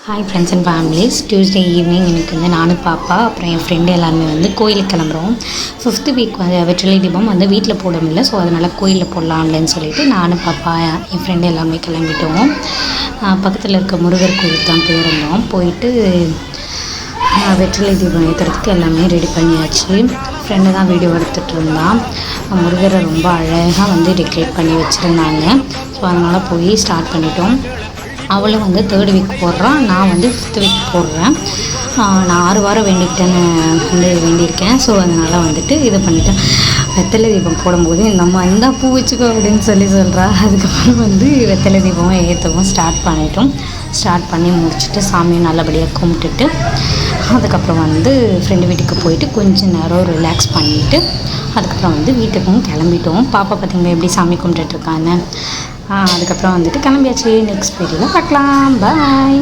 Hi friends and families. Tuesday evening எனக்கு வந்து நானும் பாப்பா அப்புறம் என் ஃப்ரெண்டு எல்லாருமே வந்து கோயிலுக்கு கிளம்புறோம். 5th வீக் வந்து வெற்றிலை தீபம் வந்து வீட்டில் போட முடியல. ஸோ அதனால் கோயிலில் போடலாம்லன்னு சொல்லிட்டு நானும் பாப்பா என் ஃப்ரெண்டு எல்லாமே கிளம்பிட்டோம். பக்கத்தில் இருக்க முருகர் கோயிலுக்கு தான் போயிருந்தோம். போயிட்டு வெற்றிலை தீபம் ஏற்றுறதுக்கு எல்லாமே ரெடி பண்ணியாச்சு. ஃப்ரெண்டு தான் வீடியோ எடுத்துகிட்டு இருந்தான். முருகரை ரொம்ப அழகாக வந்து டெக்கரேட் பண்ணி வச்சுருந்தாங்க. ஸோ அதனால் போய் ஸ்டார்ட் பண்ணிட்டோம். அவளும் வந்து 3rd வீக் போடுறான், நான் வந்து 5th வீக் போடுறேன். நான் 6 வாரம் வேண்டிக்கிட்டேன்னு வந்து வேண்டியிருக்கேன். ஸோ அதனால் வந்துட்டு இது பண்ணிட்டேன். வெத்தலை தீபம் போடும்போது இந்த அம்மா இந்தா பூ வச்சுக்கோ அப்படின்னு சொல்கிறா. அதுக்கப்புறம் வந்து வெத்தலை தீபமும் ஏற்றவும் ஸ்டார்ட் பண்ணிட்டோம். ஸ்டார்ட் பண்ணி முடிச்சுட்டு சாமியை நல்லபடியாக கும்பிட்டுட்டு அதுக்கப்புறம் வந்து ஃப்ரெண்டு வீட்டுக்கு போயிட்டு கொஞ்சம் நேரம் ரிலாக்ஸ் பண்ணிவிட்டு அதுக்கப்புறம் வந்து வீட்டுக்கும் கிளம்பிட்டோம். பாப்பா பார்த்திங்கன்னா எப்படி சாமி கும்பிட்டுட்ருக்காங்க. அதுக்கப்புறம் வந்துட்டு கிளம்பியாச்சு. நெக்ஸ்ட் வீடியோவில் பார்க்கலாம். பாய்.